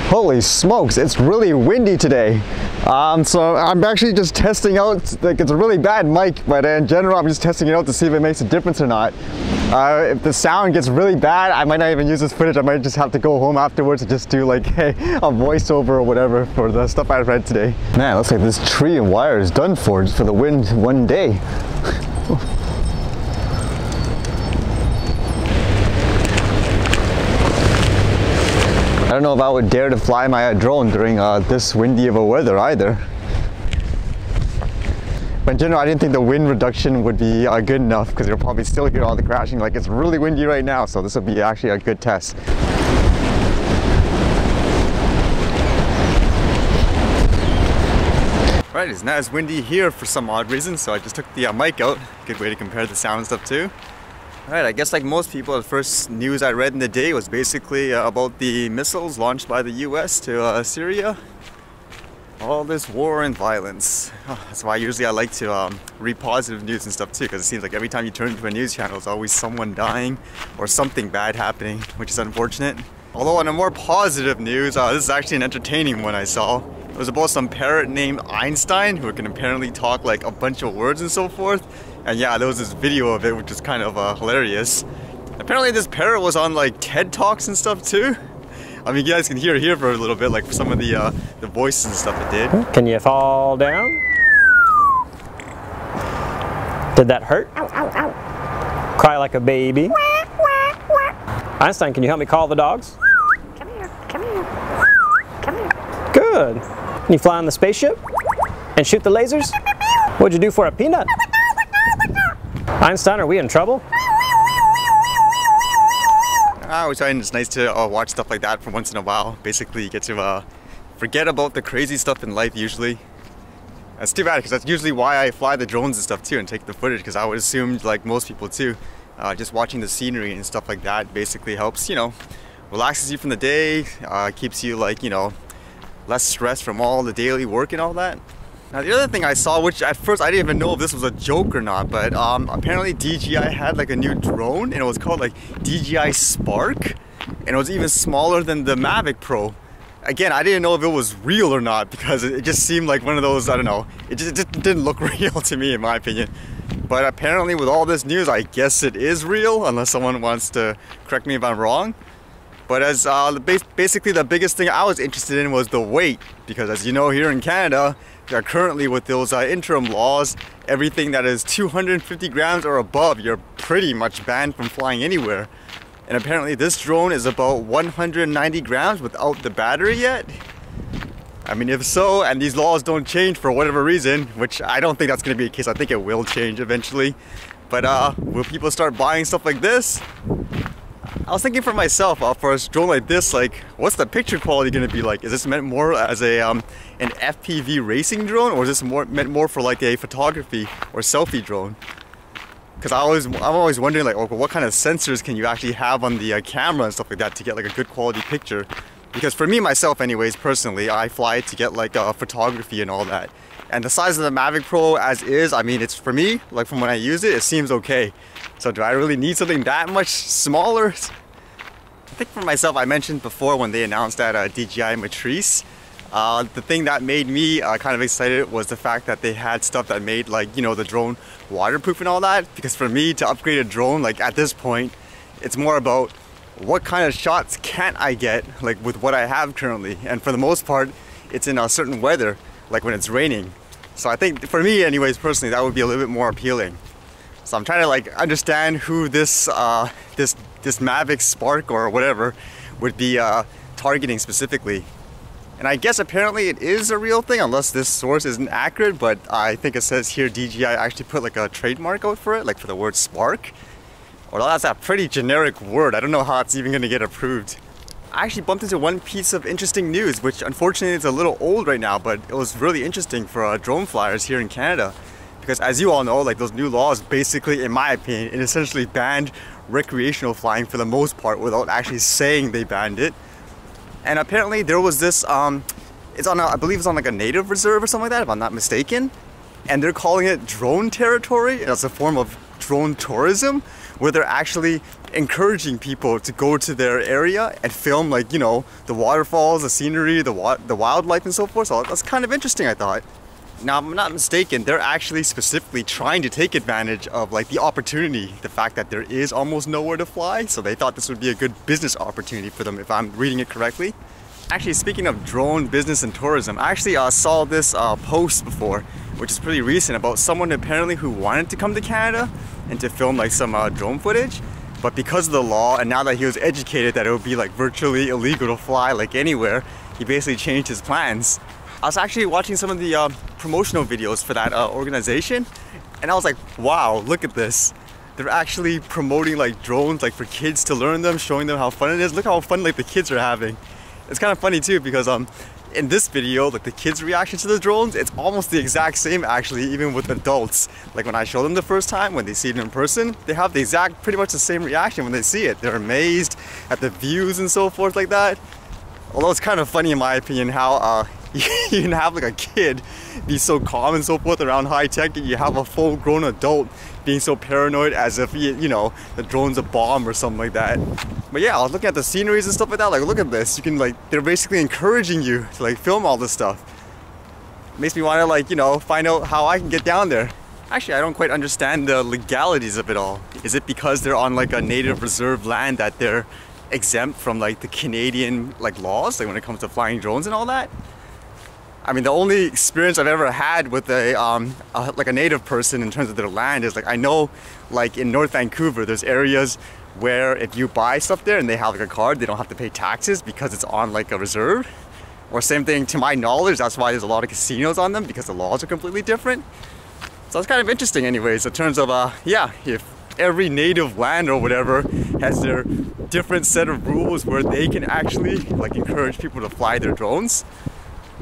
Holy smokes, it's really windy today. So I'm actually just testing out, like it's a really bad mic, but in general I'm just testing it out to see if it makes a difference or not. If the sound gets really bad, I might not even use this footage. I might just have to go home afterwards and just do like a voiceover or whatever for the stuff I read today. Man, it looks like this tree and wire is done for the wind one day. I don't know if I would dare to fly my drone during this windy of a weather either. But in general, I didn't think the wind reduction would be good enough because you'll probably still hear all the crashing. Like, it's really windy right now, so this will be actually a good test. Right, it's not as windy here for some odd reason, so I just took the mic out. Good way to compare the sound and stuff too. Alright, I guess like most people, the first news I read in the day was basically about the missiles launched by the US to Syria. All this war and violence. That's why usually I like to read positive news and stuff too, because it seems like every time you turn to a news channel, there's always someone dying or something bad happening, which is unfortunate. Although on a more positive news, this is actually an entertaining one I saw. It was about some parrot named Einstein who can apparently talk like a bunch of words and so forth. And yeah, there was this video of it which is kind of hilarious. Apparently this parrot was on like TED Talks and stuff too. I mean, you guys can hear it here for a little bit, like for some of the voices and stuff it did. Can you fall down? Did that hurt? Ow, ow, ow. Cry like a baby. Einstein, can you help me call the dogs? Come here, come here, come here. Good. Can you fly on the spaceship? And shoot the lasers? What'd you do for a peanut? Einstein, are we in trouble? I always find it's nice to watch stuff like that for once in a while. Basically, you get to forget about the crazy stuff in life usually. That's too bad because that's usually why I fly the drones and stuff too and take the footage, because I would assume, like most people too, just watching the scenery and stuff like that basically helps, you know, relaxes you from the day, keeps you like, you know, less stress from all the daily work and all that. Now the other thing I saw, which at first I didn't even know if this was a joke or not, but apparently DJI had like a new drone and it was called like DJI Spark, and it was even smaller than the Mavic Pro. Again, I didn't know if it was real or not because it just seemed like one of those, I don't know, it just didn't look real to me in my opinion. But apparently with all this news, I guess it is real, unless someone wants to correct me if I'm wrong. But as basically the biggest thing I was interested in was the weight, because as you know, here in Canada, currently with those interim laws, everything that is 250 grams or above, you're pretty much banned from flying anywhere. And apparently this drone is about 190 grams without the battery yet. I mean, if so, and these laws don't change for whatever reason, which I don't think that's going to be the case, I think it will change eventually. But will people start buying stuff like this? I was thinking for myself, for a drone like this, like, what's the picture quality going to be like? Is this meant more as a an FPV racing drone, or is this meant more for like a photography or selfie drone? Because I'm always wondering, like, okay, what kind of sensors can you actually have on the camera and stuff like that to get like a good quality picture? Because for me myself, anyways, personally, I fly it to get like photography and all that. And the size of the Mavic Pro as is, I mean, it's for me, like from when I use it, it seems okay. So do I really need something that much smaller? I think for myself, I mentioned before when they announced that DJI Matrice, the thing that made me kind of excited was the fact that they had stuff that made, like, you know, the drone waterproof and all that. Because for me to upgrade a drone, like at this point, it's more about what kind of shots can I get, like with what I have currently. And for the most part, it's in a certain weather, like when it's raining. So I think for me anyways, personally, that would be a little bit more appealing. So I'm trying to like understand who this this Mavic Spark or whatever would be targeting specifically. And I guess apparently it is a real thing, unless this source isn't accurate, but I think it says here DJI actually put like a trademark out for it, like for the word Spark. Well, that's a pretty generic word. I don't know how it's even going to get approved. I actually bumped into one piece of interesting news, which unfortunately is a little old right now, but it was really interesting for drone flyers here in Canada. Because as you all know, like those new laws basically, in my opinion, it essentially banned recreational flying for the most part without actually saying they banned it. And apparently there was this, it's on I believe it's on like a native reserve or something like that, if I'm not mistaken. And they're calling it drone territory, and it's a form of drone tourism, where they're actually encouraging people to go to their area and film, like, you know, the waterfalls, the scenery, the wildlife and so forth. So that's kind of interesting, I thought. Now, if I'm not mistaken, they're actually specifically trying to take advantage of like the opportunity, the fact that there is almost nowhere to fly. So they thought this would be a good business opportunity for them, if I'm reading it correctly. Actually, speaking of drone business and tourism, I actually saw this post before, which is pretty recent, about someone apparently who wanted to come to Canada and to film like some drone footage. But because of the law, and now that he was educated that it would be like virtually illegal to fly like anywhere, he basically changed his plans. I was actually watching some of the promotional videos for that organization, and I was like, wow, look at this. They're actually promoting like drones like for kids to learn them, showing them how fun it is. Look how fun like the kids are having. It's kind of funny too, because in this video, like the kids' reaction to the drones, it's almost the exact same actually, even with adults. Like when I show them the first time, when they see it in person, they have the exact, pretty much the same reaction when they see it. They're amazed at the views and so forth like that. Although it's kind of funny in my opinion how you can have like a kid be so calm and so forth around high tech, and you have a full grown adult being so paranoid as if, you know, the drone's a bomb or something like that. But yeah, I was looking at the sceneries and stuff like that, like look at this. You can like, they're basically encouraging you to like film all this stuff. Makes me want to like, you know, find out how I can get down there. Actually, I don't quite understand the legalities of it all. Is it because they're on like a native reserve land that they're exempt from like the Canadian like laws, like when it comes to flying drones and all that? I mean, the only experience I've ever had with like a native person in terms of their land is like, I know like in North Vancouver, there's areas where if you buy stuff there and they have like a card, they don't have to pay taxes because it's on like a reserve. Or same thing, to my knowledge, that's why there's a lot of casinos on them, because the laws are completely different. So it's kind of interesting anyways, in terms of, yeah, if every native land or whatever has their different set of rules where they can actually like encourage people to fly their drones.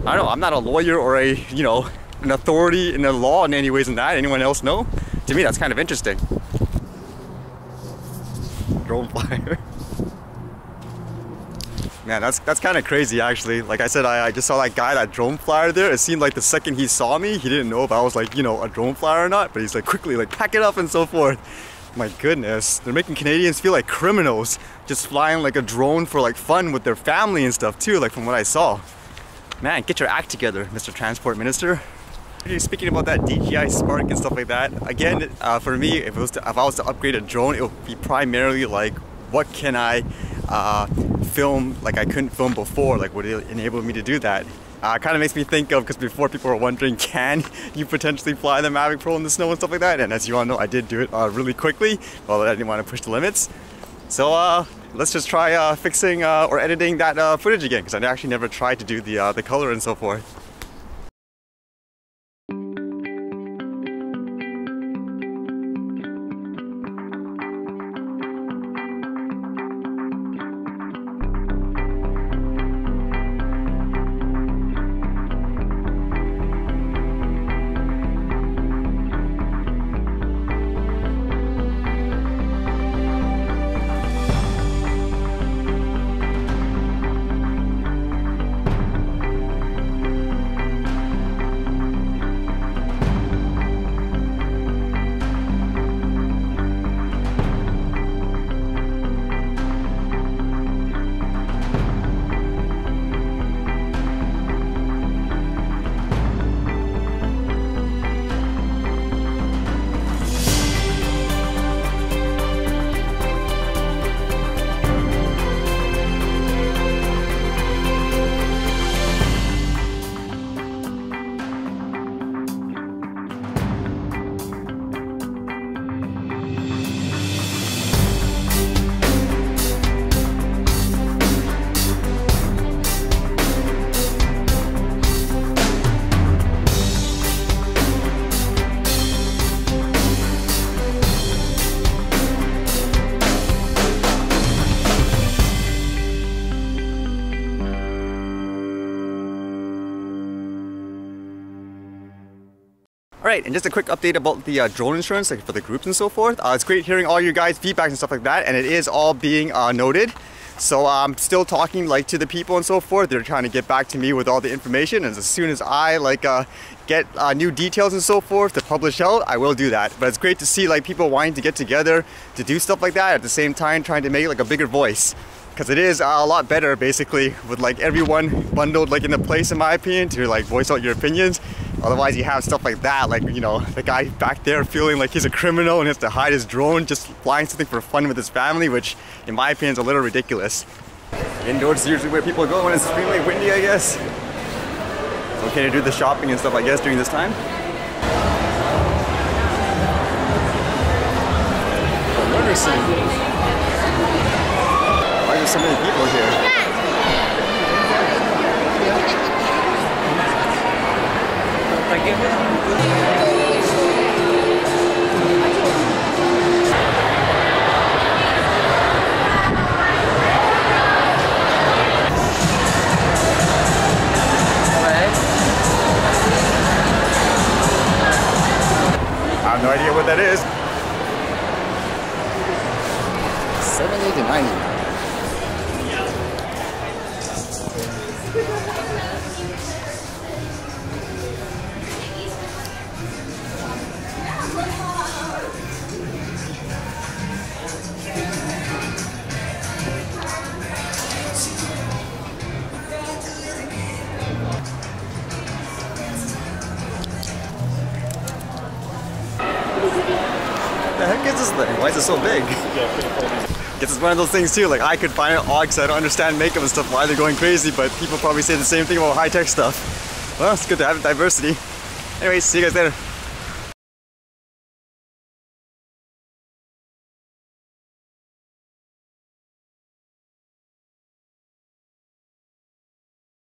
I don't know, I'm not a lawyer or a, you know, an authority in the law in any ways in that. Anyone else know? To me, that's kind of interesting. Drone flyer. Man, that's kind of crazy actually. Like I said, I just saw that guy, that drone flyer there. It seemed like the second he saw me, he didn't know if I was like, you know, a drone flyer or not. But he's like quickly like pack it up and so forth. My goodness, they're making Canadians feel like criminals, just flying like a drone for like fun with their family and stuff too, like from what I saw. Man, get your act together, Mr. Transport Minister. Speaking about that DJI Spark and stuff like that, again, for me, if I was to upgrade a drone, it would be primarily like, what can I film like I couldn't film before? Like, would it enable me to do that? Kind of makes me think of, because before people were wondering, can you potentially fly the Mavic Pro in the snow and stuff like that? And as you all know, I did do it really quickly. Well, I didn't want to push the limits. So let's just try fixing or editing that footage again, because I actually never tried to do the color and so forth. Alright, and just a quick update about the drone insurance, like for the groups and so forth. It's great hearing all your guys' feedback and stuff like that, and it is all being noted. So I'm still talking like to the people and so forth. They're trying to get back to me with all the information, and as soon as I get new details and so forth to publish out, I will do that. But it's great to see like people wanting to get together to do stuff like that, at the same time trying to make like a bigger voice, because it is a lot better basically with like everyone bundled like in a place, in my opinion, to like voice out your opinions. Otherwise you have stuff like that, like, you know, the guy back there feeling like he's a criminal and has to hide his drone just flying something for fun with his family, which in my opinion is a little ridiculous. Indoors is usually where people go when it's extremely windy, I guess. It's okay to do the shopping and stuff, I guess, during this time. Why are there so many people here? I have no idea what that is. 70 to 90. What the heck is this thing? Why is it so big? Guess it's one of those things too, like I could find it odd because I don't understand makeup and stuff, why they're going crazy, but people probably say the same thing about high-tech stuff. Well, it's good to have diversity. Anyways, see you guys later.